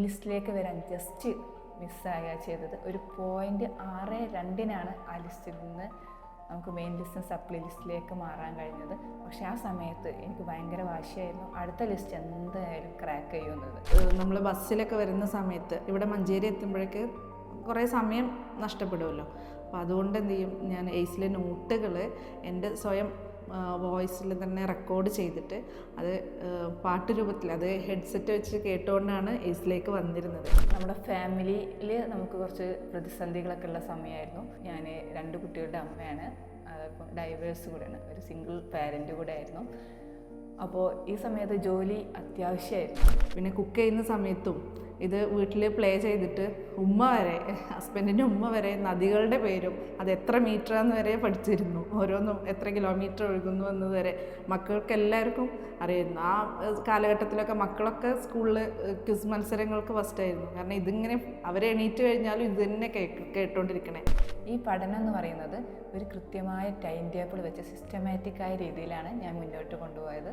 ലിസ്റ്റിലേക്ക് വരാൻ ജസ്റ്റ് മിസ്സാകുക ചെയ്തത്. ഒരു 0.62 ആ ലിസ്റ്റിൽ നിന്ന് നമുക്ക് മെയിൻ ലിസ്റ്റും സപ്ലി ലിസ്റ്റിലേക്ക് മാറാൻ കഴിഞ്ഞത്. പക്ഷേ ആ സമയത്ത് എനിക്ക് ഭയങ്കര വാശിയായിരുന്നു, അടുത്ത ലിസ്റ്റ് എന്തായാലും ക്രാക്ക് ചെയ്യുന്നത്. നമ്മൾ ബസ്സിലൊക്കെ വരുന്ന സമയത്ത് ഇവിടെ മഞ്ചേരി എത്തുമ്പോഴേക്ക് കുറേ സമയം നഷ്ടപ്പെടുമല്ലോ. അപ്പോൾ അതുകൊണ്ട് എന്ത് ചെയ്യും, ഞാൻ എയ്സിലെ നോട്ടുകൾ എൻ്റെ സ്വയം വോയിസിൽ തന്നെ റെക്കോർഡ് ചെയ്തിട്ട് അത് പാട്ട് രൂപത്തിൽ അത് ഹെഡ്സെറ്റ് വെച്ച് കേട്ടുകൊണ്ടാണ് എയ്സിലേക്ക് വന്നിരുന്നത്. നമ്മുടെ ഫാമിലിയിൽ നമുക്ക് കുറച്ച് പ്രതിസന്ധികളൊക്കെ ഉള്ള സമയമായിരുന്നു. ഞാൻ 2 കുട്ടികളുടെ അമ്മയാണ്, അതിപ്പം ഡൈവേഴ്സ് കൂടെയാണ്, ഒരു സിംഗിൾ പാരൻ്റ് കൂടെ ആയിരുന്നു. അപ്പോൾ ഈ സമയത്ത് ജോലി അത്യാവശ്യമായിരുന്നു. പിന്നെ കുക്ക് ചെയ്യുന്ന സമയത്തും ഇത് വീട്ടിൽ പ്ലേ ചെയ്തിട്ട് ഉമ്മ വരെ, ഹസ്ബൻഡിൻ്റെ ഉമ്മ വരെ നദികളുടെ പേരും അത് എത്ര മീറ്ററാന്ന് വരെ പഠിച്ചിരുന്നു. ഓരോന്നും എത്ര കിലോമീറ്റർ ഒഴുകുന്നു എന്നത് വരെ മക്കൾക്ക് എല്ലാവർക്കും അറിയായിരുന്നു. ആ കാലഘട്ടത്തിലൊക്കെ മക്കളൊക്കെ സ്കൂളിൽ ക്വിസ് മത്സരങ്ങൾക്ക് ഫസ്റ്റായിരുന്നു. കാരണം ഇതിങ്ങനെ അവരെ എണീറ്റ് കഴിഞ്ഞാലും ഇത് തന്നെ കേട്ടുകൊണ്ടിരിക്കണേ. ഈ പഠനം എന്ന് പറയുന്നത് ഒരു കൃത്യമായ ടൈം ടേബിൾ വെച്ച് സിസ്റ്റമാറ്റിക്കായ രീതിയിലാണ് ഞാൻ മുന്നോട്ട് കൊണ്ടുപോയത്.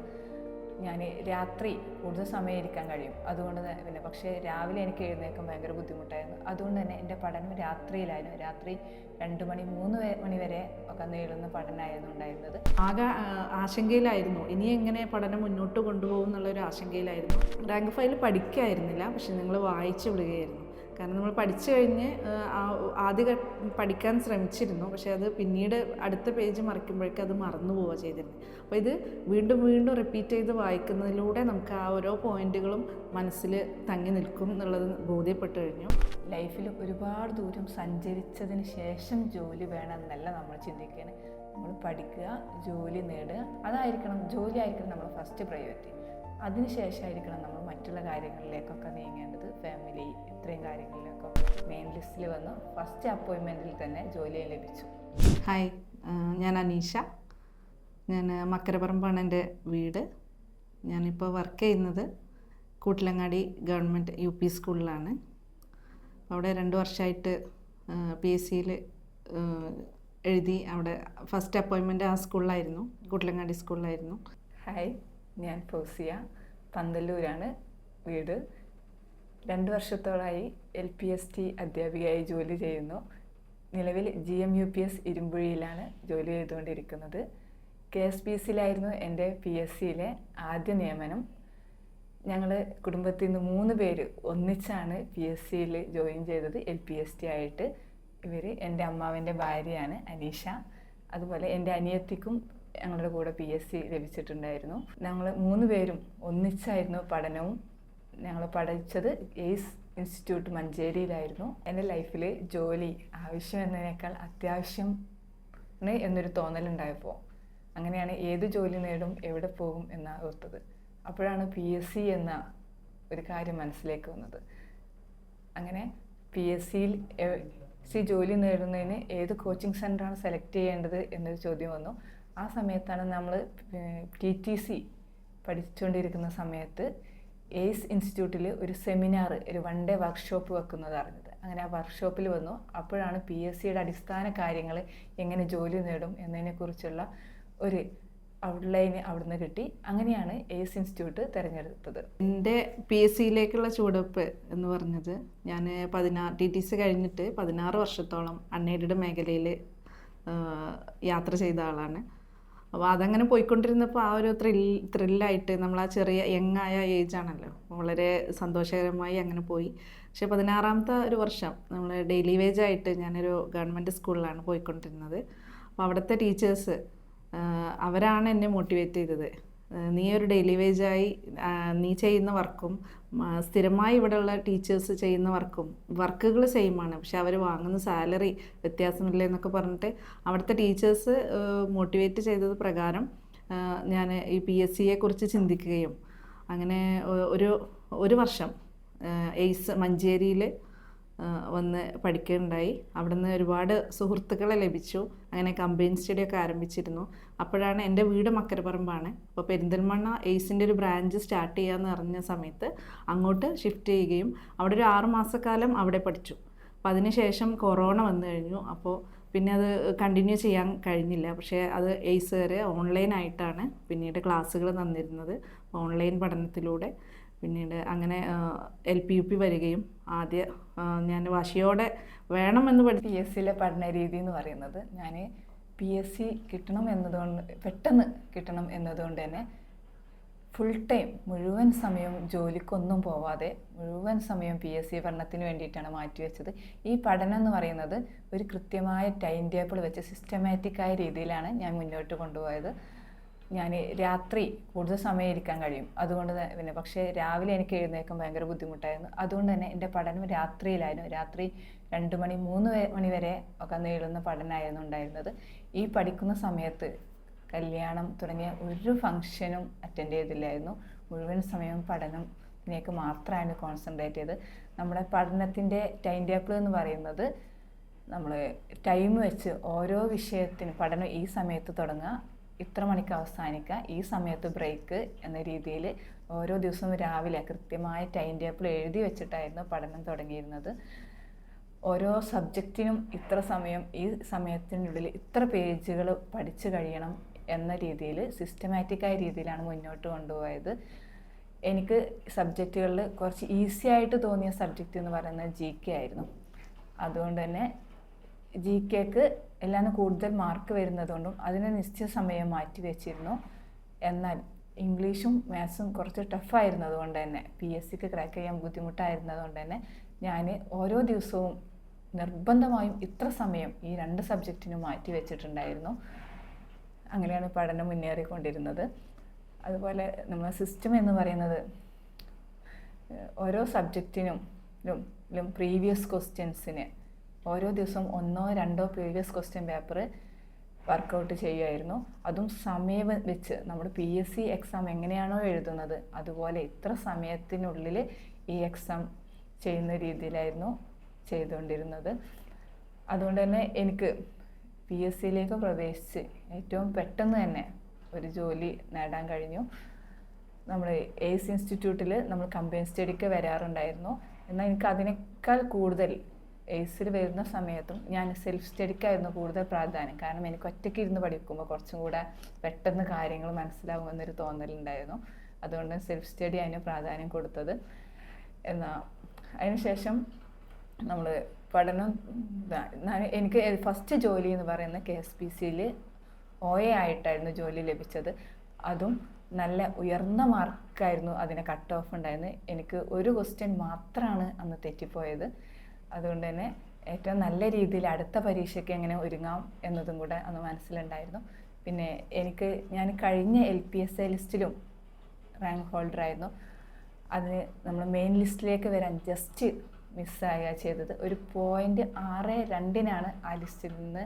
ഞാൻ രാത്രി കൂടുതൽ സമയം ഇരിക്കാൻ കഴിയും, അതുകൊണ്ട് തന്നെ. പക്ഷേ രാവിലെ എനിക്ക് എഴുന്നേൽക്കാൻ ഭയങ്കര ബുദ്ധിമുട്ടായിരുന്നു. അതുകൊണ്ട് തന്നെ എൻ്റെ പഠനം രാത്രിയിലായിരുന്നു. രാത്രി 2 മണി 3 മണി വരെ ഒക്കെ നീളുന്ന പഠനമായിരുന്നു ഉണ്ടായിരുന്നത്. ആകെ ആശങ്കയിലായിരുന്നു, ഇനി എങ്ങനെ പഠനം മുന്നോട്ട് കൊണ്ടുപോകും എന്നുള്ളൊരു ആശങ്കയിലായിരുന്നു. റാങ്ക് ഫയൽ പഠിക്കായിരുന്നില്ല, പക്ഷെ നിങ്ങൾ വായിച്ചു വിടുകയായിരുന്നു. കാരണം നമ്മൾ പഠിച്ചു കഴിഞ്ഞ് ആദ്യം പഠിക്കാൻ ശ്രമിച്ചിരുന്നു, പക്ഷേ അത് പിന്നീട് അടുത്ത പേജ് മറിക്കുമ്പോഴേക്കും അത് മറന്നു പോവുക ചെയ്തിരുന്നു. അപ്പോൾ ഇത് വീണ്ടും വീണ്ടും റിപ്പീറ്റ് ചെയ്ത് വായിക്കുന്നതിലൂടെ നമുക്ക് ആ ഓരോ പോയിന്റുകളും മനസ്സിൽ തങ്ങി നിൽക്കും എന്നുള്ളത് ബോധ്യപ്പെട്ടു കഴിഞ്ഞു. ലൈഫിൽ ഒരുപാട് ദൂരം സഞ്ചരിച്ചതിന് ശേഷം ജോലി വേണമെന്നല്ല നമ്മൾ ചിന്തിക്കുകയാണ്. നമ്മൾ പഠിക്കുക, ജോലി നേടുക, ജോലി ആയിരിക്കണം നമ്മൾ ഫസ്റ്റ് പ്രയോറിറ്റി. അതിനുശേഷമായിരിക്കണം നമ്മൾ മറ്റുള്ള കാര്യങ്ങളിലേക്കൊക്കെ നീങ്ങേണ്ടത്. ഫാമിലി, ഇത്രയും കാര്യങ്ങളിലൊക്കെ മെയിൻ ലിസ്റ്റിൽ വന്ന് ഫസ്റ്റ് അപ്പോയിൻമെൻറ്റിൽ തന്നെ ജോലി ലഭിച്ചു. ഹായ്, ഞാൻ അനീഷ. ഞാൻ മക്കരപ്പറമ്പാണ് എൻ്റെ വീട്. ഞാനിപ്പോൾ വർക്ക് ചെയ്യുന്നത് കൂട്ടിലങ്ങാടി ഗവൺമെൻറ് UP സ്കൂളിലാണ്. അവിടെ 2 വർഷമായിട്ട് PSCയിൽ എഴുതി. അവിടെ ഫസ്റ്റ് അപ്പോയിൻമെൻറ്റ് ആ സ്കൂളിലായിരുന്നു, കൂട്ടിലങ്ങാടി സ്കൂളിലായിരുന്നു. ഹായ്, ഞാൻ ഫൗസിയ. പന്തല്ലൂരാണ് വീട്. 2 വർഷത്തോളമായി LPST അധ്യാപികയായി ജോലി ചെയ്യുന്നു. നിലവിൽ GMUPS ഇരുമ്പുഴിയിലാണ് ജോലി ചെയ്തുകൊണ്ടിരിക്കുന്നത്. KSPCയിലായിരുന്നു എൻ്റെ PSCയിലെ ആദ്യ നിയമനം. ഞങ്ങൾ കുടുംബത്തിൽ നിന്ന് 3 പേര് ഒന്നിച്ചാണ് PSCയിൽ ജോയിൻ ചെയ്തത് LPST ആയിട്ട്. ഇവർ എൻ്റെ അമ്മാവൻ്റെ ഭാര്യയാണ് അനീഷ. അതുപോലെ എൻ്റെ അനിയത്തിക്കും ഞങ്ങളുടെ കൂടെ PSC ലഭിച്ചിട്ടുണ്ടായിരുന്നു. ഞങ്ങൾ 3 പേരും ഒന്നിച്ചായിരുന്നു പഠനവും. ഞങ്ങൾ പഠിച്ചത് എയ്സ് ഇൻസ്റ്റിറ്റ്യൂട്ട് മഞ്ചേരിയിലായിരുന്നു. എൻ്റെ ലൈഫിൽ ജോലി ആവശ്യം എന്നതിനേക്കാൾ അത്യാവശ്യം എന്നൊരു തോന്നലുണ്ടായപ്പോൾ അങ്ങനെയാണ് ഏത് ജോലി നേടും, എവിടെ പോകും എന്നാണ് ഓർത്തത്. അപ്പോഴാണ് PSC എന്ന ഒരു കാര്യം മനസ്സിലേക്ക് വന്നത്. അങ്ങനെ PSCയിൽ ജോലി നേടുന്നതിന് ഏത് കോച്ചിങ് സെൻ്ററാണ് സെലക്ട് ചെയ്യേണ്ടത് എന്നൊരു ചോദ്യം വന്നു. ആ സമയത്താണ് നമ്മൾ TTC പഠിച്ചുകൊണ്ടിരിക്കുന്ന സമയത്ത് എയ്സ് ഇൻസ്റ്റിറ്റ്യൂട്ടിൽ ഒരു സെമിനാർ, ഒരു 1 ഡേ വർക്ക്ഷോപ്പ് വെക്കുന്നത് അറിഞ്ഞത്. അങ്ങനെ ആ വർക്ക്ഷോപ്പിൽ വന്നു. അപ്പോഴാണ് PSCയുടെ അടിസ്ഥാന കാര്യങ്ങൾ, എങ്ങനെ ജോലി നേടും എന്നതിനെക്കുറിച്ചുള്ള ഒരു ഔട്ട്ലൈൻ അവിടുന്ന് കിട്ടി. അങ്ങനെയാണ് എയ്സ് ഇൻസ്റ്റിറ്റ്യൂട്ട് തിരഞ്ഞെടുത്തത്. എൻ്റെ PSCയിലേക്കുള്ള ചുവടുവെപ്പ് എന്ന് പറഞ്ഞത്, ഞാൻ TTC കഴിഞ്ഞിട്ട് 16 വർഷത്തോളം അൺഎയ്ഡഡ് മേഖലയിൽ യാത്ര ചെയ്ത ആളാണ്. അപ്പോൾ അതങ്ങനെ പോയിക്കൊണ്ടിരുന്നപ്പോൾ ആ ഒരു ത്രില്ലായിട്ട് നമ്മൾ ആ ചെറിയ യങ്ങായ ഏജാണല്ലോ, വളരെ സന്തോഷകരമായി അങ്ങനെ പോയി. പക്ഷേ 16ാമത്തെ ഒരു വർഷം നമ്മൾ ഡെയിലി വേജായിട്ട് ഞാനൊരു ഗവൺമെൻറ് സ്കൂളിലാണ് പോയിക്കൊണ്ടിരുന്നത്. അപ്പോൾ അവിടുത്തെ ടീച്ചേഴ്സ് അവരാണ് എന്നെ മോട്ടിവേറ്റ് ചെയ്തത്. നീ ഒരു ഡെയിലി വേജായി നീ ചെയ്യുന്ന വർക്കും സ്ഥിരമായി ഇവിടെയുള്ള ടീച്ചേഴ്സ് ചെയ്യുന്ന വർക്കുകൾ സെയിമാണ്, പക്ഷെ അവർ വാങ്ങുന്ന സാലറി വ്യത്യാസമില്ല എന്നൊക്കെ പറഞ്ഞിട്ട് അവിടുത്തെ ടീച്ചേഴ്സ് മോട്ടിവേറ്റ് ചെയ്തത് പ്രകാരം ഞാൻ ഈ PSCയെക്കുറിച്ച് ചിന്തിക്കുകയും അങ്ങനെ ഒരു വർഷം എയ്സ് മഞ്ചേരിയിൽ വന്ന് പഠിക്കുകയുണ്ടായി. അവിടുന്ന് ഒരുപാട് സുഹൃത്തുക്കളെ ലഭിച്ചു. അങ്ങനെ കമ്പൈൻ സ്റ്റഡിയൊക്കെ ആരംഭിച്ചിരുന്നു. അപ്പോഴാണ് എൻ്റെ വീട് മക്കരപ്പറമ്പാണ്. അപ്പോൾ പെരിന്തൽമണ്ണ എയ്സിൻ്റെ ഒരു ബ്രാഞ്ച് സ്റ്റാർട്ട് ചെയ്യാമെന്ന് അറിഞ്ഞ സമയത്ത് അങ്ങോട്ട് ഷിഫ്റ്റ് ചെയ്യുകയും അവിടെ ഒരു 6 മാസക്കാലം അവിടെ പഠിച്ചു. അപ്പോൾ അതിനുശേഷം കൊറോണ വന്നു കഴിഞ്ഞു. അപ്പോൾ പിന്നെ അത് കണ്ടിന്യൂ ചെയ്യാൻ കഴിഞ്ഞില്ല. പക്ഷേ അത് എയ്സ് വരെ ഓൺലൈനായിട്ടാണ് പിന്നീട് ക്ലാസ്സുകൾ തന്നിരുന്നത്, ഓൺലൈൻ പഠനത്തിലൂടെ. പിന്നീട് അങ്ങനെ LP UP വരികയും ഞാൻ വാശിയോടെ വേണമെന്ന് പി എസ് സിയിലെ പഠന രീതി എന്ന് പറയുന്നത് ഞാൻ PSC കിട്ടണം എന്നതുകൊണ്ട് പെട്ടെന്ന് കിട്ടണം എന്നതുകൊണ്ട് തന്നെ ഫുൾ ടൈം മുഴുവൻ സമയം ജോലിക്കൊന്നും പോവാതെ മുഴുവൻ സമയം PSC പഠനത്തിന് വേണ്ടിയിട്ടാണ് മാറ്റിവെച്ചത്. ഈ പഠനം എന്ന് പറയുന്നത് ഒരു കൃത്യമായ ടൈം ടേബിൾ വെച്ച് സിസ്റ്റമാറ്റിക്കായ രീതിയിലാണ് ഞാൻ മുന്നോട്ട് കൊണ്ടുപോയത്. ഞാൻ രാത്രി കൂടുതൽ സമയം ഇരിക്കാൻ കഴിയും, അതുകൊണ്ട് പിന്നെ പക്ഷേ രാവിലെ എനിക്ക് എഴുന്നേൽക്കാൻ ഭയങ്കര ബുദ്ധിമുട്ടായിരുന്നു. അതുകൊണ്ട് തന്നെ എൻ്റെ പഠനം രാത്രിയിലായിരുന്നു. രാത്രി 2 മണി 3 മണി വരെ ഒക്കെ നീളുന്ന പഠനമായിരുന്നു ഉണ്ടായിരുന്നത്. ഈ പഠിക്കുന്ന സമയത്ത് കല്യാണം തുടങ്ങിയ ഒരു ഫംഗ്ഷനും അറ്റൻഡ് ചെയ്തില്ലായിരുന്നു. മുഴുവൻ സമയം പഠനത്തിലേക്ക് മാത്രമാണ് കോൺസെൻട്രേറ്റ് ചെയ്ത്. നമ്മുടെ പഠനത്തിൻ്റെ ടൈം ടേബിൾ എന്ന് പറയുന്നത് നമ്മൾ ടൈം വെച്ച് ഓരോ വിഷയത്തിന് പഠനം ഈ സമയത്ത് തുടങ്ങുക, ഇത്ര മണിക്ക് അവസാനിക്കുക, ഈ സമയത്ത് ബ്രേക്ക് എന്ന രീതിയിൽ ഓരോ ദിവസവും രാവിലെ കൃത്യമായ ടൈം ടേബിൾ എഴുതി വെച്ചിട്ടായിരുന്നു പഠനം തുടങ്ങിയിരുന്നത്. ഓരോ സബ്ജക്റ്റിനും ഇത്ര സമയം, ഈ സമയത്തിനുള്ളിൽ ഇത്ര പേജുകൾ പഠിച്ചു കഴിയണം എന്ന രീതിയിൽ സിസ്റ്റമാറ്റിക്കായ രീതിയിലാണ് മുന്നോട്ട് കൊണ്ടുപോയത്. എനിക്ക് സബ്ജക്റ്റുകളിൽ കുറച്ച് ഈസി ആയിട്ട് തോന്നിയ സബ്ജക്റ്റ് എന്ന് പറയുന്നത് GK ആയിരുന്നു. അതുകൊണ്ട് തന്നെ GKക്ക് എല്ലാം കൂടുതൽ മാർക്ക് വരുന്നതുകൊണ്ടും അതിന് നിശ്ചിത സമയം മാറ്റി വെച്ചിരുന്നു. എന്നാൽ ഇംഗ്ലീഷും മാത്സും കുറച്ച് ടഫായിരുന്നതുകൊണ്ട് തന്നെ PSCക്ക് ക്രാക്ക് ചെയ്യാൻ ബുദ്ധിമുട്ടായിരുന്നതുകൊണ്ട് തന്നെ ഞാൻ ഓരോ ദിവസവും നിർബന്ധമായും ഇത്ര സമയം ഈ 2 സബ്ജക്റ്റിനും മാറ്റി വെച്ചിട്ടുണ്ടായിരുന്നു. അങ്ങനെയാണ് പഠനം മുന്നേറിക്കൊണ്ടിരുന്നത്. അതുപോലെ നമ്മളെ സിസ്റ്റം എന്ന് പറയുന്നത് ഓരോ സബ്ജക്റ്റിനും പ്രീവിയസ് ക്വസ്റ്റ്യൻസിന് ഓരോ ദിവസവും 1-2 പ്രീവിയസ് ക്വസ്റ്റ്യൻ പേപ്പർ വർക്കൗട്ട് ചെയ്യുമായിരുന്നു. അതും സമയം വെച്ച് നമ്മൾ PSC എക്സാം എങ്ങനെയാണോ എഴുതുന്നത് അതുപോലെ ഇത്ര സമയത്തിനുള്ളിൽ ഈ എക്സാം ചെയ്യുന്ന രീതിയിലായിരുന്നു ചെയ്തുകൊണ്ടിരുന്നത്. അതുകൊണ്ട് തന്നെ എനിക്ക് PSCയിലേക്ക് പ്രവേശിച്ച് ഏറ്റവും പെട്ടെന്ന് തന്നെ ഒരു ജോലി നേടാൻ കഴിഞ്ഞു. നമ്മൾ ACE ഇൻസ്റ്റിറ്റ്യൂട്ടിൽ നമ്മൾ കമ്പൈൻ സ്റ്റഡിക്ക് വരാറുണ്ടായിരുന്നു. എന്നാൽ എനിക്ക് അതിനേക്കാൾ കൂടുതൽ ACEൽ വരുന്ന സമയത്തും ഞാൻ സെൽഫ് സ്റ്റഡിക്കായിരുന്നു കൂടുതൽ പ്രാധാന്യം. കാരണം എനിക്ക് ഒറ്റയ്ക്ക് ഇരുന്ന് പഠിക്കുമ്പോൾ കുറച്ചും കൂടെ പെട്ടെന്ന് കാര്യങ്ങൾ മനസ്സിലാകുമെന്നൊരു തോന്നലുണ്ടായിരുന്നു. അതുകൊണ്ട് സെൽഫ് സ്റ്റഡി അതിന് പ്രാധാന്യം കൊടുത്തത്. എന്നാൽ അതിനുശേഷം നമ്മൾ പഠനം എനിക്ക് ഫസ്റ്റ് ജോലി എന്ന് പറയുന്നത് KSPCയിൽ OA ആയിട്ടായിരുന്നു ജോലി ലഭിച്ചത്. അതും നല്ല ഉയർന്ന മാർക്കായിരുന്നു അതിന് കട്ട് ഓഫ് ഉണ്ടായിരുന്നത്. എനിക്ക് ഒരു ക്വസ്റ്റ്യൻ മാത്രമാണ് അന്ന് തെറ്റിപ്പോയത്. അതുകൊണ്ട് തന്നെ ഏറ്റവും നല്ല രീതിയിൽ അടുത്ത പരീക്ഷയ്ക്ക് എങ്ങനെ ഒരുങ്ങാം എന്നതും കൂടെ അന്ന് മനസ്സിലുണ്ടായിരുന്നു. പിന്നെ ഞാൻ കഴിഞ്ഞ LPSA ലിസ്റ്റിലും റാങ്ക് ഹോൾഡറായിരുന്നു. അതിന് നമ്മൾ മെയിൻ ലിസ്റ്റിലേക്ക് വരാൻ ജസ്റ്റ് മിസ്സാകുക ചെയ്തത്. ഒരു 0.62 ആ ലിസ്റ്റിൽ നിന്ന്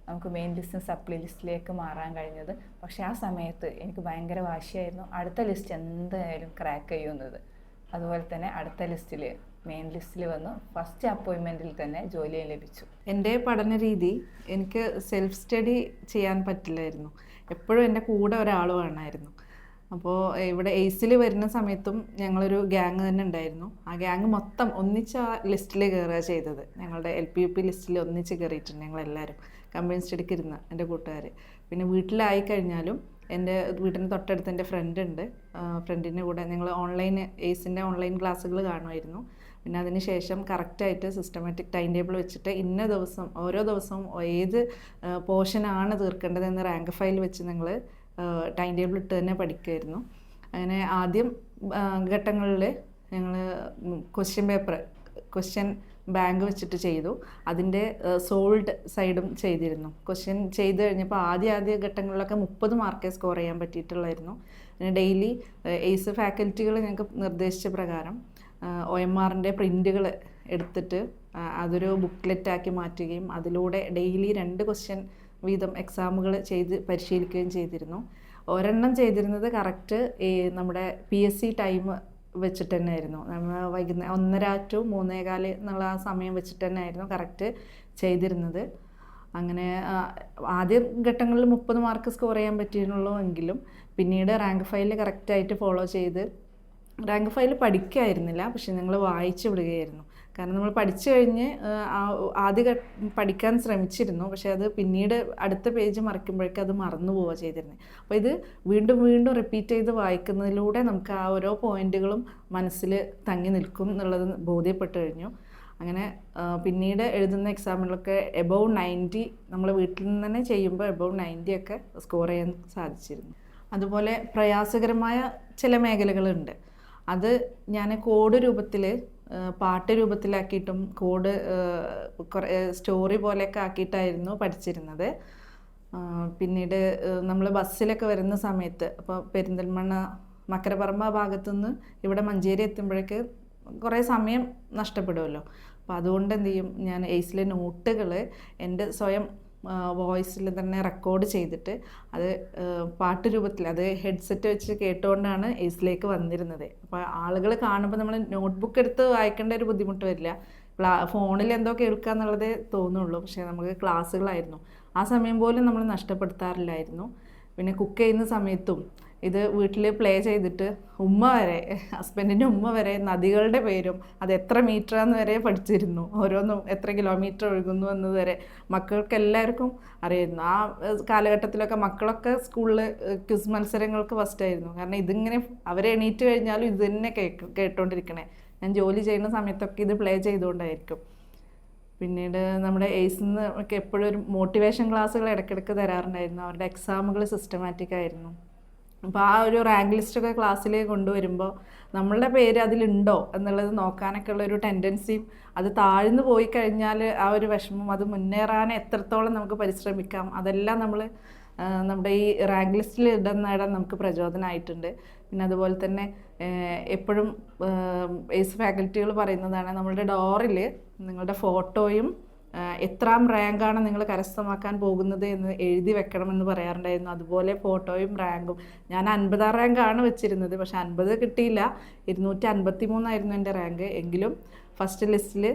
നമുക്ക് മെയിൻ ലിസ്റ്റിൽ സപ്ലി ലിസ്റ്റിലേക്ക് മാറാൻ കഴിഞ്ഞത്. പക്ഷേ ആ സമയത്ത് എനിക്ക് ഭയങ്കര വാശിയായിരുന്നു, അടുത്ത ലിസ്റ്റ് എന്തായാലും ക്രാക്ക് ചെയ്യുന്നത്. അതുപോലെ തന്നെ അടുത്ത ലിസ്റ്റിൽ മെയിൻ ലിസ്റ്റിൽ വന്നു. ഫസ്റ്റ് അപ്പോയിൻമെൻറ്റിൽ തന്നെ ജോലി ലഭിച്ചു. എൻ്റെ പഠന രീതി എനിക്ക് സെൽഫ് സ്റ്റഡി ചെയ്യാൻ പറ്റില്ലായിരുന്നു. എപ്പോഴും എൻ്റെ കൂടെ ഒരാൾ വേണമായിരുന്നു. അപ്പോൾ ഇവിടെ ACEൽ വരുന്ന സമയത്തും ഞങ്ങളൊരു ഗ്യാങ് തന്നെ ഉണ്ടായിരുന്നു. ആ ഗ്യാങ് മൊത്തം ഒന്നിച്ച് ആ ലിസ്റ്റിൽ കയറുക ചെയ്തത്. ഞങ്ങളുടെ LP-UP ലിസ്റ്റിൽ ഒന്നിച്ച് കയറിയിട്ടുണ്ട് ഞങ്ങളെല്ലാവരും, കമ്പൈൻ സ്റ്റഡിക്ക് ഇരുന്ന എൻ്റെ കൂട്ടുകാർ. പിന്നെ വീട്ടിലായി കഴിഞ്ഞാലും എൻ്റെ വീട്ടിന് തൊട്ടടുത്ത് എൻ്റെ ഫ്രണ്ട് ഉണ്ട്. ഫ്രണ്ടിൻ്റെ കൂടെ ഞങ്ങൾ ACEൻ്റെ ഓൺലൈൻ ക്ലാസ്സുകൾ കാണുമായിരുന്നു. പിന്നെ അതിന് ശേഷം കറക്റ്റായിട്ട് സിസ്റ്റമാറ്റിക് ടൈം ടേബിൾ വെച്ചിട്ട് ഇന്ന ദിവസം ഓരോ ദിവസവും ഏത് പോർഷനാണ് തീർക്കേണ്ടതെന്ന് റാങ്ക് ഫയൽ വെച്ച് ഞങ്ങൾ ടൈം ടേബിൾ ഇട്ട് തന്നെ പഠിക്കുമായിരുന്നു. അങ്ങനെ ആദ്യം ഘട്ടങ്ങളിൽ ഞങ്ങൾ ക്വസ്റ്റ്യൻ ബാങ്ക് വെച്ചിട്ട് ചെയ്തു. അതിൻ്റെ സോൾഡ് സൈഡും ചെയ്തിരുന്നു. ക്വസ്റ്റ്യൻ ചെയ്ത് കഴിഞ്ഞപ്പോൾ ആദ്യ ഘട്ടങ്ങളിലൊക്കെ 30 മാർക്കേ സ്കോർ ചെയ്യാൻ പറ്റിയിട്ടുള്ളായിരുന്നു. പിന്നെ ഡെയിലി ACE ഫാക്കൽറ്റികൾ ഞങ്ങൾക്ക് നിർദ്ദേശിച്ച പ്രകാരം OMRൻ്റെ പ്രിൻറ്റുകൾ എടുത്തിട്ട് അതൊരു ബുക്ക്ലെറ്റാക്കി മാറ്റുകയും അതിലൂടെ ഡെയിലി 2 ക്വസ്റ്റ്യൻ വീതം എക്സാമുകൾ ചെയ്ത് പരിശീലിക്കുകയും ചെയ്തിരുന്നു. ഒരെണ്ണം ചെയ്തിരുന്നത് കറക്റ്റ് നമ്മുടെ PSC ടൈം വെച്ചിട്ട് തന്നെ ആയിരുന്നു. നമ്മൾ വൈകുന്നേരം 1:30 to 3:15 എന്നുള്ള ആ സമയം വെച്ചിട്ട് തന്നെ ആയിരുന്നു കറക്റ്റ് ചെയ്തിരുന്നത്. അങ്ങനെ ആദ്യ ഘട്ടങ്ങളിൽ 30 മാർക്ക് സ്കോർ ചെയ്യാൻ പറ്റിയുള്ളൂ എങ്കിലും പിന്നീട് റാങ്ക് ഫയൽ കറക്റ്റായിട്ട് ഫോളോ ചെയ്ത് റാങ്ക് ഫയൽ പഠിക്കായിരുന്നില്ല, പക്ഷെ ഞങ്ങൾ വായിച്ചു വിടുകയായിരുന്നു. കാരണം നമ്മൾ പഠിച്ചു കഴിഞ്ഞ് ആദ്യം പഠിക്കാൻ ശ്രമിച്ചിരുന്നു, പക്ഷെ അത് പിന്നീട് അടുത്ത പേജ് മറിക്കുമ്പോഴേക്കും അത് മറന്നു പോവുക ചെയ്തിരുന്നത്. അപ്പോൾ ഇത് വീണ്ടും വീണ്ടും റിപ്പീറ്റ് ചെയ്ത് വായിക്കുന്നതിലൂടെ നമുക്ക് ആ ഓരോ പോയിന്റുകളും മനസ്സിൽ തങ്ങി നിൽക്കും എന്നുള്ളത് ബോധ്യപ്പെട്ടു കഴിഞ്ഞു. അങ്ങനെ പിന്നീട് എഴുതുന്ന എക്സാമിലൊക്കെ എബവ് 90 നമ്മൾ വീട്ടിൽ നിന്ന് തന്നെ ചെയ്യുമ്പോൾ എബവ് 90 ഒക്കെ സ്കോർ ചെയ്യാൻ സാധിച്ചിരുന്നു. അതുപോലെ പ്രയാസകരമായ ചില മേഖലകളുണ്ട്. അത് ഞാൻ കോഡ് രൂപത്തിൽ, പാട്ട് രൂപത്തിലാക്കിയിട്ടും കോഡ് കുറേ സ്റ്റോറി പോലെയൊക്കെ ആക്കിയിട്ടായിരുന്നു പഠിച്ചിരുന്നത്. പിന്നീട് നമ്മൾ ബസ്സിലൊക്കെ വരുന്ന സമയത്ത്, അപ്പോൾ പെരിന്തൽമണ്ണ മക്കരപ്പറമ്പ് ഭാഗത്തുനിന്ന് ഇവിടെ മഞ്ചേരി എത്തുമ്പോഴേക്ക് കുറേ സമയം നഷ്ടപ്പെടുമല്ലോ. അപ്പോൾ അതുകൊണ്ട് എന്ത് ചെയ്യും, ഞാൻ എയ്സിലെ നോട്ടുകൾ എൻ്റെ സ്വയം വോയിസിൽ തന്നെ റെക്കോർഡ് ചെയ്തിട്ട് അത് പാട്ട് രൂപത്തിൽ, അത് ഹെഡ്സെറ്റ് വെച്ച് കേട്ടുകൊണ്ടാണ് എയ്സിലേക്ക് വന്നിരുന്നത്. അപ്പോൾ ആളുകൾ കാണുമ്പോൾ നമ്മൾ നോട്ട്ബുക്ക് എടുത്ത് വായിക്കേണ്ട ഒരു ബുദ്ധിമുട്ട് വരില്ല. ഫോണിൽ എന്തോ കേൾക്കുക എന്നുള്ളതേ തോന്നുള്ളൂ. പക്ഷേ നമുക്ക് ക്ലാസ്സുകളായിരുന്നു. ആ സമയം പോലും നമ്മൾ നഷ്ടപ്പെടുത്താറില്ലായിരുന്നു. പിന്നെ കുക്ക് ചെയ്യുന്ന സമയത്തും ഇത് വീട്ടിൽ പ്ലേ ചെയ്തിട്ട് ഉമ്മ വരെ, ഹസ്ബൻഡിൻ്റെ ഉമ്മ വരെ നദികളുടെ പേരും അത് എത്ര മീറ്ററാന്ന് വരെ പഠിച്ചിരുന്നു. ഓരോന്നും എത്ര കിലോമീറ്റർ ഒഴുകുന്നു എന്നത് വരെ മക്കൾക്ക് എല്ലാവർക്കും അറിയായിരുന്നു. ആ കാലഘട്ടത്തിലൊക്കെ മക്കളൊക്കെ സ്കൂളിൽ ക്വിസ് മത്സരങ്ങൾക്ക് ഫസ്റ്റായിരുന്നു. കാരണം ഇതിങ്ങനെ അവരെ എണീറ്റ് കഴിഞ്ഞാലും ഇത് തന്നെ കേട്ടോണ്ടിരിക്കണേ. ഞാൻ ജോലി ചെയ്യുന്ന സമയത്തൊക്കെ ഇത് പ്ലേ ചെയ്തുകൊണ്ടായിരിക്കും. പിന്നീട് നമ്മുടെ എയ്സിൽ നിന്ന് ഒക്കെ എപ്പോഴും ഒരു മോട്ടിവേഷൻ ക്ലാസ്സുകൾ ഇടയ്ക്കിടയ്ക്ക് തരാറുണ്ടായിരുന്നു. അവരുടെ എക്സാമുകൾ സിസ്റ്റമാറ്റിക് ആയിരുന്നു. അപ്പോൾ ആ ഒരു റാങ്ക് ലിസ്റ്റൊക്കെ ക്ലാസ്സിലേക്ക് കൊണ്ടുവരുമ്പോൾ നമ്മളുടെ പേര് അതിലുണ്ടോ എന്നുള്ളത് നോക്കാനൊക്കെ ഉള്ളൊരു ടെൻഡൻസിയും, അത് താഴ്ന്നു പോയി കഴിഞ്ഞാൽ ആ ഒരു വിഷമം, അത് മുന്നേറാൻ എത്രത്തോളം നമുക്ക് പരിശ്രമിക്കാം, അതെല്ലാം നമ്മൾ നമ്മുടെ ഈ റാങ്ക് ലിസ്റ്റിൽ ഇടം നേടാൻ നമുക്ക് പ്രചോദനമായിട്ടുണ്ട്. പിന്നെ അതുപോലെ തന്നെ എപ്പോഴും എയ്സ് ഫാക്കൽറ്റികൾ പറയുന്നതാണ്, നമ്മളുടെ ഡോറിൽ നിങ്ങളുടെ ഫോട്ടോയും എത്രാം റാങ്കാണ് നിങ്ങൾ കരസ്ഥമാക്കാൻ പോകുന്നത് എന്ന് എഴുതി വെക്കണമെന്ന് പറയാറുണ്ടായിരുന്നു. അതുപോലെ ഫോട്ടോയും റാങ്കും. ഞാൻ 50 റാങ്കാണ് വെച്ചിരുന്നത്, പക്ഷെ 50 കിട്ടിയില്ല. 253 എൻ്റെ റാങ്ക്. എങ്കിലും ഫസ്റ്റ് ലിസ്റ്റിൽ,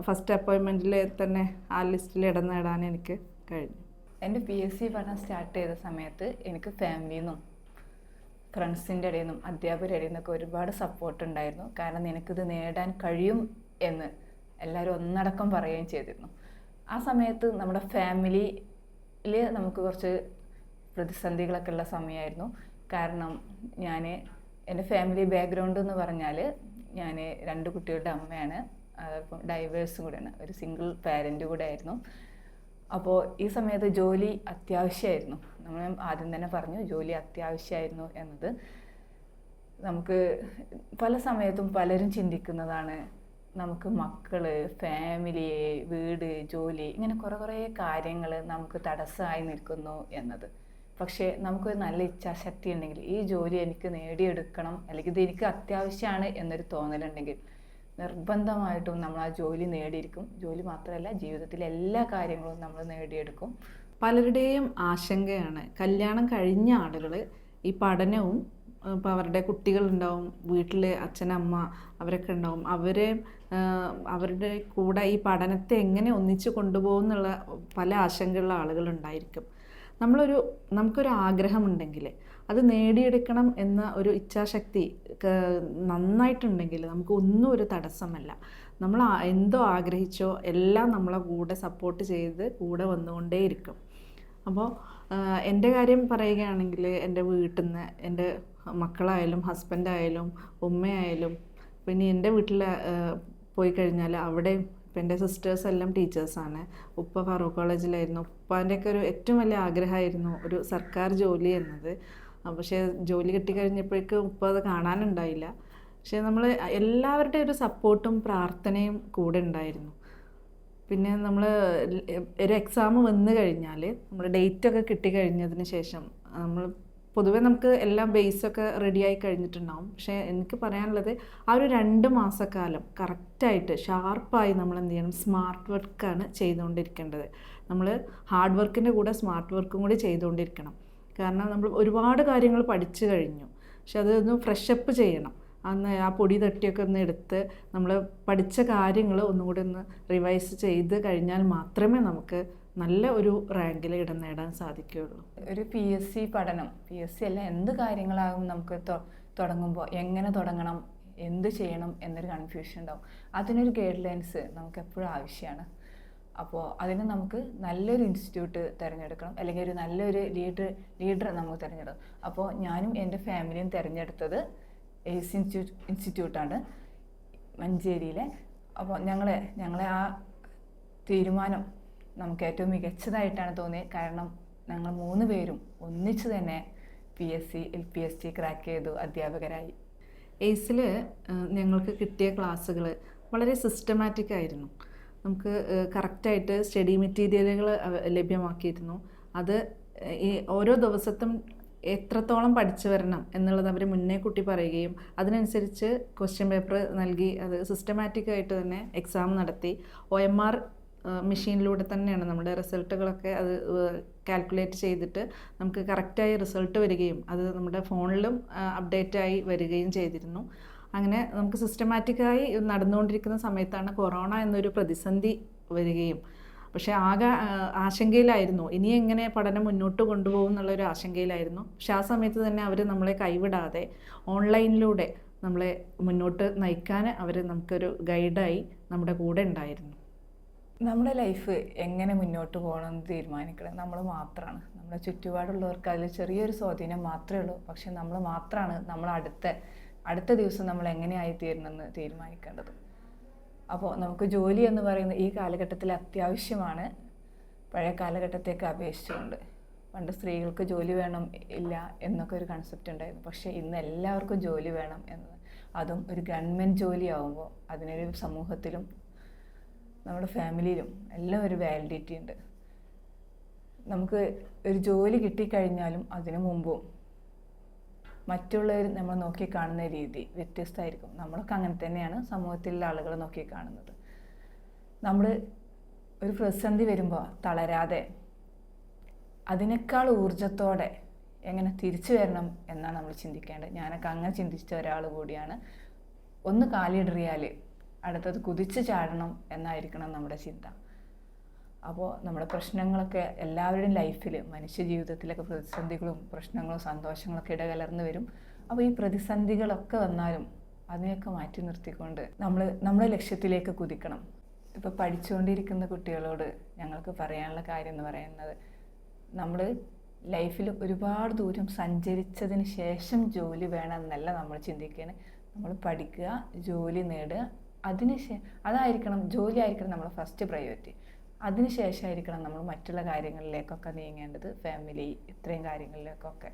ഫസ്റ്റ് അപ്പോയിൻമെൻറ്റിൽ തന്നെ ആ ലിസ്റ്റിൽ ഇടം നേടാൻ എനിക്ക് കഴിഞ്ഞു. എൻ്റെ PSC പഠനം സ്റ്റാർട്ട് ചെയ്ത സമയത്ത് എനിക്ക് ഫാമിലിയിൽ നിന്നും ഫ്രണ്ട്സിൻ്റെ ഇടയിൽ നിന്നും അധ്യാപകരുടെ ഇടയിൽ നിന്നൊക്കെ ഒരുപാട് സപ്പോർട്ട് ഉണ്ടായിരുന്നു. കാരണം നിനക്കിത് നേടാൻ കഴിയും എന്ന് എല്ലാവരും ഒന്നടക്കം പറയുകയും ചെയ്തിരുന്നു. ആ സമയത്ത് നമ്മുടെ ഫാമിലിയിൽ നമുക്ക് കുറച്ച് പ്രതിസന്ധികളൊക്കെ ഉള്ള സമയമായിരുന്നു. കാരണം എൻ്റെ ഫാമിലി ബാക്ക്ഗ്രൗണ്ട് എന്ന് പറഞ്ഞാൽ ഞാൻ 2 കുട്ടികളുടെ അമ്മയാണ്. അപ്പം ഡൈവേഴ്സും കൂടെയാണ്, ഒരു സിംഗിൾ പാരൻ്റ് കൂടെ ആയിരുന്നു. അപ്പോൾ ഈ സമയത്ത് ജോലി അത്യാവശ്യമായിരുന്നു. നമ്മൾ ആദ്യം തന്നെ പറഞ്ഞു ജോലി അത്യാവശ്യമായിരുന്നു എന്നത്. നമുക്ക് പല സമയത്തും പലരും ചിന്തിക്കുന്നതാണ്, നമുക്ക് മക്കള്, ഫാമിലി, വീട്, ജോലി, ഇങ്ങനെ കുറേ കാര്യങ്ങൾ നമുക്ക് തടസ്സമായി നിൽക്കുന്നു എന്നത്. പക്ഷേ നമുക്കൊരു നല്ല ഇച്ഛാശക്തി ഉണ്ടെങ്കിൽ ഈ ജോലി എനിക്ക് നേടിയെടുക്കണം, അല്ലെങ്കിൽ ഇത് എനിക്ക് അത്യാവശ്യമാണ് എന്നൊരു തോന്നലുണ്ടെങ്കിൽ നിർബന്ധമായിട്ടും നമ്മൾ ആ ജോലി നേടിയിരിക്കും. ജോലി മാത്രമല്ല, ജീവിതത്തിലെ എല്ലാ കാര്യങ്ങളും നമ്മൾ നേടിയെടുക്കും. പലരുടെയും ആശങ്കയാണ്, കല്യാണം കഴിഞ്ഞ ആളുകൾ ഈ പഠനവും, ഇപ്പോൾ അവരുടെ കുട്ടികളുണ്ടാവും, വീട്ടിൽ അച്ഛനമ്മ അവരൊക്കെ ഉണ്ടാവും, അവരുടെ കൂടെ ഈ പഠനത്തെ എങ്ങനെ ഒന്നിച്ച് കൊണ്ടുപോകുന്നുള്ള പല ആശങ്കയുള്ള ആളുകളുണ്ടായിരിക്കും. നമുക്കൊരു ആഗ്രഹമുണ്ടെങ്കിൽ അത് നേടിയെടുക്കണം എന്ന ഒരു ഇച്ഛാശക്തി നന്നായിട്ടുണ്ടെങ്കിൽ നമുക്ക് ഒന്നും ഒരു തടസ്സമല്ല. നമ്മൾ എന്തോ ആഗ്രഹിച്ചോ എല്ലാം നമ്മളെ കൂടെ സപ്പോർട്ട് ചെയ്ത് കൂടെ വന്നുകൊണ്ടേയിരിക്കും. അപ്പോൾ എൻ്റെ കാര്യം പറയുകയാണെങ്കിൽ എൻ്റെ വീട്ടിൽ നിന്ന് എൻ്റെ മക്കളായാലും ഹസ്ബൻഡായാലും ഉമ്മയായാലും, പിന്നെ എൻ്റെ വീട്ടിൽ പോയി കഴിഞ്ഞാൽ അവിടെ ഇപ്പം എൻ്റെ സിസ്റ്റേഴ്സ് എല്ലാം ടീച്ചേഴ്സാണ്. ഉപ്പ ഫറൂഖ് കോളേജിലായിരുന്നു. ഉപ്പാൻ്റെയൊക്കെ ഒരു ഏറ്റവും വലിയ ആഗ്രഹമായിരുന്നു ഒരു സർക്കാർ ജോലി എന്നത്. പക്ഷേ ജോലി കിട്ടിക്കഴിഞ്ഞപ്പോഴേക്കും ഉപ്പ അത് കാണാനുണ്ടായില്ല. പക്ഷേ നമ്മൾ എല്ലാവരുടെ ഒരു സപ്പോർട്ടും പ്രാർത്ഥനയും കൂടെ ഉണ്ടായിരുന്നു. പിന്നെ നമ്മൾ ഒരു എക്സാം വന്നു കഴിഞ്ഞാൽ നമ്മൾ ഡേറ്റൊക്കെ കിട്ടിക്കഴിഞ്ഞതിന് ശേഷം പൊതുവേ നമുക്ക് എല്ലാം ബേസൊക്കെ റെഡിയായി കഴിഞ്ഞിട്ടുണ്ടാവും. പക്ഷേ എനിക്ക് പറയാനുള്ളത് ആ ഒരു 2 മാസക്കാലം കറക്റ്റായിട്ട് ഷാർപ്പായി നമ്മൾ എന്ത് ചെയ്യണം, സ്മാർട്ട് വർക്കാണ് ചെയ്തുകൊണ്ടിരിക്കേണ്ടത്. നമ്മൾ ഹാർഡ് വർക്കിൻ്റെ കൂടെ സ്മാർട്ട് വർക്കും കൂടി ചെയ്തുകൊണ്ടിരിക്കണം. കാരണം നമ്മൾ ഒരുപാട് കാര്യങ്ങൾ പഠിച്ചു കഴിഞ്ഞു, പക്ഷെ അതൊന്ന് ഫ്രഷപ്പ് ചെയ്യണം. അന്ന് ആ പൊടി തട്ടിയൊക്കെ ഒന്ന് എടുത്ത് നമ്മൾ പഠിച്ച കാര്യങ്ങൾ ഒന്നുകൂടി ഒന്ന് റിവൈസ് ചെയ്ത് കഴിഞ്ഞാൽ മാത്രമേ നമുക്ക് നല്ല ഒരു റാങ്കിൽ ഇടം നേടാൻ സാധിക്കുകയുള്ളൂ. ഒരു PSC പഠനം, PSC അല്ല എന്ത് കാര്യങ്ങളാകും നമുക്ക് തുടങ്ങുമ്പോൾ എങ്ങനെ തുടങ്ങണം, എന്ത് ചെയ്യണം എന്നൊരു കൺഫ്യൂഷൻ ഉണ്ടാവും. അതിനൊരു ഗൈഡ് ലൈൻസ് നമുക്ക് എപ്പോഴും ആവശ്യമാണ്. അപ്പോൾ അതിന് നമുക്ക് നല്ലൊരു ഇൻസ്റ്റിറ്റ്യൂട്ട് തിരഞ്ഞെടുക്കണം, അല്ലെങ്കിൽ ഒരു നല്ലൊരു ലീഡർ നമുക്ക് തിരഞ്ഞെടുക്കണം. അപ്പോൾ ഞാനും എൻ്റെ ഫാമിലിയും തിരഞ്ഞെടുത്തത് എയ്സ് ഇൻസ്റ്റിറ്റ്യൂട്ടാണ് മഞ്ചേരിയിലെ. അപ്പോൾ ഞങ്ങളെ ആ തീരുമാനം നമുക്ക് ഏറ്റവും മികച്ചതായിട്ടാണ് തോന്നിയത്. കാരണം ഞങ്ങൾ 3 പേരും ഒന്നിച്ച് തന്നെ PSC LPST ക്രാക്ക് ചെയ്തു, അധ്യാപകരായി. എയ്സിൽ ഞങ്ങൾക്ക് കിട്ടിയ ക്ലാസ്സുകൾ വളരെ സിസ്റ്റമാറ്റിക് ആയിരുന്നു. നമുക്ക് കറക്റ്റായിട്ട് സ്റ്റഡി മെറ്റീരിയലുകൾ ലഭ്യമാക്കിയിരുന്നു. അത് ഈ ഓരോ ദിവസത്തും എത്രത്തോളം പഠിച്ചു വരണം എന്നുള്ളത് അവർ മുന്നേ കൂട്ടി പറയുകയും അതിനനുസരിച്ച് ക്വസ്റ്റ്യൻ പേപ്പർ നൽകി അത് സിസ്റ്റമാറ്റിക് ആയിട്ട് തന്നെ എക്സാം നടത്തി. OMR മെഷീനിലൂടെ തന്നെയാണ് നമ്മുടെ റിസൾട്ടുകളൊക്കെ അത് കാൽക്കുലേറ്റ് ചെയ്തിട്ട് നമുക്ക് കറക്റ്റായി റിസൾട്ട് വരികയും അത് നമ്മുടെ ഫോണിലും അപ്ഡേറ്റായി വരികയും ചെയ്തിരുന്നു. അങ്ങനെ നമുക്ക് സിസ്റ്റമാറ്റിക്കായി നടന്നുകൊണ്ടിരിക്കുന്ന സമയത്താണ് കൊറോണ എന്നൊരു പ്രതിസന്ധി വരികയും, പക്ഷേ ആകെ ആശങ്കയിലായിരുന്നു, ഇനി എങ്ങനെ പഠനം മുന്നോട്ട് കൊണ്ടുപോകും എന്നുള്ളൊരു ആശങ്കയിലായിരുന്നു. പക്ഷെ ആ സമയത്ത് തന്നെ അവർ നമ്മളെ കൈവിടാതെ ഓൺലൈനിലൂടെ നമ്മളെ മുന്നോട്ട് നയിക്കാൻ അവർ നമുക്കൊരു ഗൈഡായി നമ്മുടെ കൂടെ ഉണ്ടായിരുന്നു. നമ്മുടെ ലൈഫ് എങ്ങനെ മുന്നോട്ട് പോകണമെന്ന് തീരുമാനിക്കണം നമ്മൾ മാത്രമാണ്. നമ്മുടെ ചുറ്റുപാടുള്ളവർക്ക് അതിൽ ചെറിയൊരു സ്വാധീനം മാത്രമേ ഉള്ളൂ. പക്ഷെ നമ്മൾ മാത്രമാണ് നമ്മൾ അടുത്ത ദിവസം നമ്മൾ എങ്ങനെയായിത്തീരണമെന്ന് തീരുമാനിക്കേണ്ടത്. അപ്പോൾ നമുക്ക് ജോലി എന്ന് പറയുന്ന ഈ കാലഘട്ടത്തിൽ അത്യാവശ്യമാണ്, പഴയ കാലഘട്ടത്തേക്ക് അപേക്ഷിച്ചുകൊണ്ട്. പണ്ട് സ്ത്രീകൾക്ക് ജോലി വേണം ഇല്ല എന്നൊക്കെ ഒരു കൺസെപ്റ്റ് ഉണ്ടായിരുന്നു. പക്ഷേ ഇന്ന് എല്ലാവർക്കും ജോലി വേണം എന്നത്, അതും ഒരു ഗവൺമെൻറ് ജോലി ആകുമ്പോൾ അതിനൊരു സമൂഹത്തിലും നമ്മുടെ ഫാമിലിയിലും എല്ലാം ഒരു വാലിഡിറ്റി ഉണ്ട്. നമുക്ക് ഒരു ജോലി കിട്ടിക്കഴിഞ്ഞാലും അതിനു മുമ്പും മറ്റുള്ളവർ നമ്മൾ നോക്കിക്കാണുന്ന രീതി വ്യത്യസ്തമായിരിക്കും. നമ്മളൊക്കെ അങ്ങനെ തന്നെയാണ് സമൂഹത്തിലുള്ള ആളുകൾ നോക്കിക്കാണുന്നത്. നമ്മൾ ഒരു പ്രതിസന്ധി വരുമ്പോൾ തളരാതെ അതിനേക്കാൾ ഊർജത്തോടെ എങ്ങനെ തിരിച്ചു വരണം എന്നാണ് നമ്മൾ ചിന്തിക്കേണ്ടത്. ഞാനൊക്കെ അങ്ങനെ ചിന്തിച്ച ഒരാൾ കൂടിയാണ്. ഒന്ന് കാലിടറിയാൽ അടുത്തത് കുതിച്ച് ചാടണം എന്നായിരിക്കണം നമ്മുടെ ചിന്ത. അപ്പോൾ നമ്മുടെ പ്രശ്നങ്ങളൊക്കെ എല്ലാവരുടെയും ലൈഫിൽ മനുഷ്യ ജീവിതത്തിലൊക്കെ പ്രതിസന്ധികളും പ്രശ്നങ്ങളും സന്തോഷങ്ങളൊക്കെ ഇടകലർന്ന് വരും. അപ്പോൾ ഈ പ്രതിസന്ധികളൊക്കെ വന്നാലും അതിനെയൊക്കെ മാറ്റി നിർത്തിക്കൊണ്ട് നമ്മളെ ലക്ഷ്യത്തിലേക്ക് കുതിക്കണം. ഇപ്പോൾ പഠിച്ചുകൊണ്ടിരിക്കുന്ന കുട്ടികളോട് ഞങ്ങൾക്ക് പറയാനുള്ള കാര്യം എന്ന് പറയുന്നത്, നമ്മൾ ലൈഫിൽ ഒരുപാട് ദൂരം സഞ്ചരിച്ചതിന് ശേഷം ജോലി വേണം എന്നല്ല നമ്മൾ ചിന്തിക്കുകയാണ്. നമ്മൾ പഠിക്കുക, ജോലി നേടുക, അതായിരിക്കണം, ജോലി ആയിരിക്കണം നമ്മുടെ ഫസ്റ്റ് പ്രയോറിറ്റി. അതിനുശേഷമായിരിക്കണം നമ്മൾ മറ്റുള്ള കാര്യങ്ങളിലേക്കൊക്കെ നീങ്ങേണ്ടത്, ഫാമിലി ഇത്രയും കാര്യങ്ങളിലേക്കൊക്കെ.